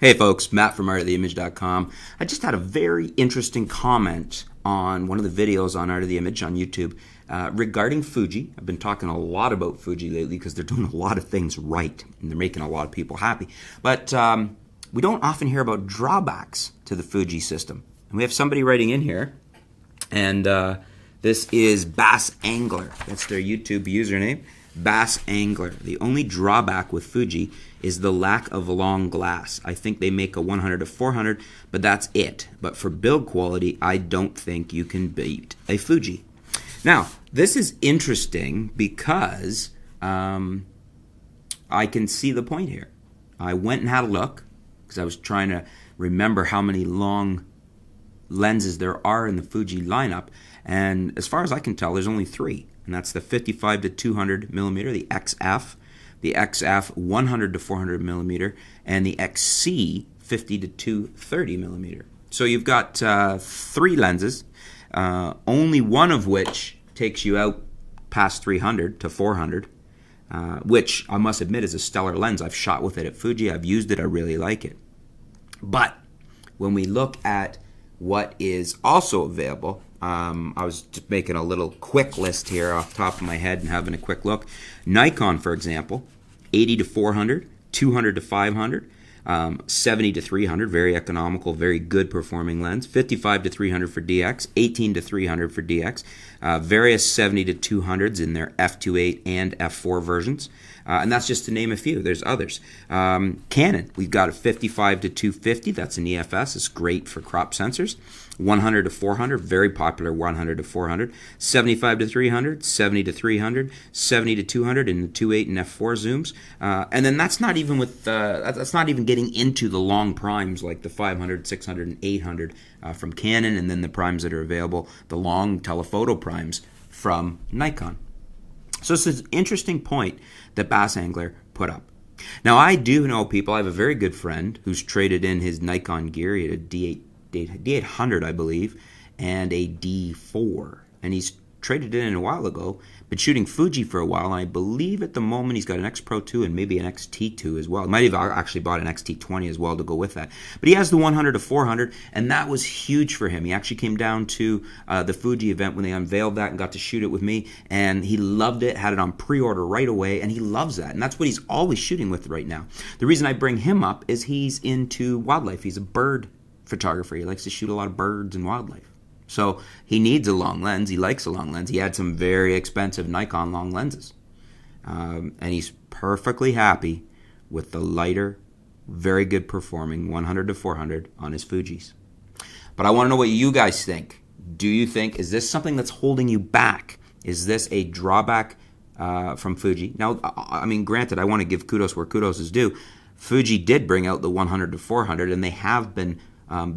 Hey folks, Matt from artoftheimage.com. I just had a very interesting comment on one of the videos on Art of the Image on YouTube regarding Fuji. I've been talking a lot about Fuji lately because they're doing a lot of things right and they're making a lot of people happy. But we don't often hear about drawbacks to the Fuji system. And we have somebody writing in here, and this is Bass Angler. That's their YouTube username. Bass Angler. The only drawback with Fuji is the lack of long glass. I think they make a 100 to 400, but that's it. But for build quality, I don't think you can beat a Fuji. Now, this is interesting because I can see the point here. I went and had a look because I was trying to remember how many long lenses there are in the Fuji lineup, and as far as I can tell, there's only three. And that's the 55 to 200 millimeter, the XF 100 to 400 millimeter, and the XC 50 to 230 millimeter. So you've got three lenses, only one of which takes you out past 300 to 400, which I must admit is a stellar lens. I've shot with it at Fuji. I've used it. I really like it. But when we look at what is also available, I was just making a little quick list here off the top of my head and having a quick look. Nikon, for example, 80 to 400, 200 to 500, 70 to 300, very economical, very good performing lens. 55 to 300 for DX, 18 to 300 for DX, various 70 to 200s in their f2.8 and f4 versions. And that's just to name a few. There's others. Canon, we've got a 55 to 250. That's an EFS. It's great for crop sensors. 100 to 400, very popular 100 to 400. 75 to 300, 70 to 300, 70 to 200 in the 2.8 and f4 zooms. And then that's not even with that's not even getting into the long primes like the 500, 600, and 800 from Canon, and then the primes that are available, the long telephoto primes from Nikon. So it's an interesting point that Bass Angler put up. Now, I do know people. I have a very good friend who's traded in his Nikon gear. He had a D800, I believe, and a D4. And he's traded it in a while ago, been shooting Fuji for a while, and I believe at the moment he's got an X Pro 2 and maybe an XT2 as well. He might have actually bought an XT20 as well to go with that. But he has the 100 to 400, and that was huge for him. He actually came down to the Fuji event when they unveiled that and got to shoot it with me, and he loved it, had it on pre-order right away, and he loves that. And that's what he's always shooting with right now. The reason I bring him up is he's into wildlife. He's a bird photographer. He likes to shoot a lot of birds and wildlife. So he needs a long lens. He likes a long lens. He had some very expensive Nikon long lenses. And he's perfectly happy with the lighter, very good performing 100 to 400 on his Fujis. But I want to know what you guys think. Do you think, is this something that's holding you back? Is this a drawback from Fuji? Now, I mean, granted, I want to give kudos where kudos is due. Fuji did bring out the 100 to 400, and they have been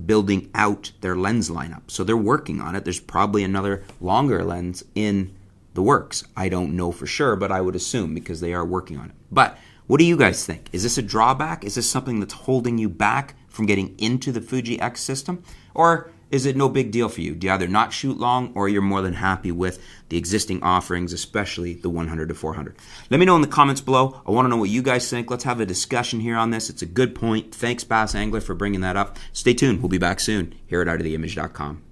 building out their lens lineup. So they're working on it. There's probably another longer lens in the works. I don't know for sure, but I would assume because they are working on it. But what do you guys think? Is this a drawback? Is this something that's holding you back from getting into the Fuji X system? Or is it no big deal for you? Do you either not shoot long or you're more than happy with the existing offerings, especially the 100 to 400? Let me know in the comments below. I want to know what you guys think. Let's have a discussion here on this. It's a good point. Thanks, Bass Angler, for bringing that up. Stay tuned. We'll be back soon here at artoftheimage.com.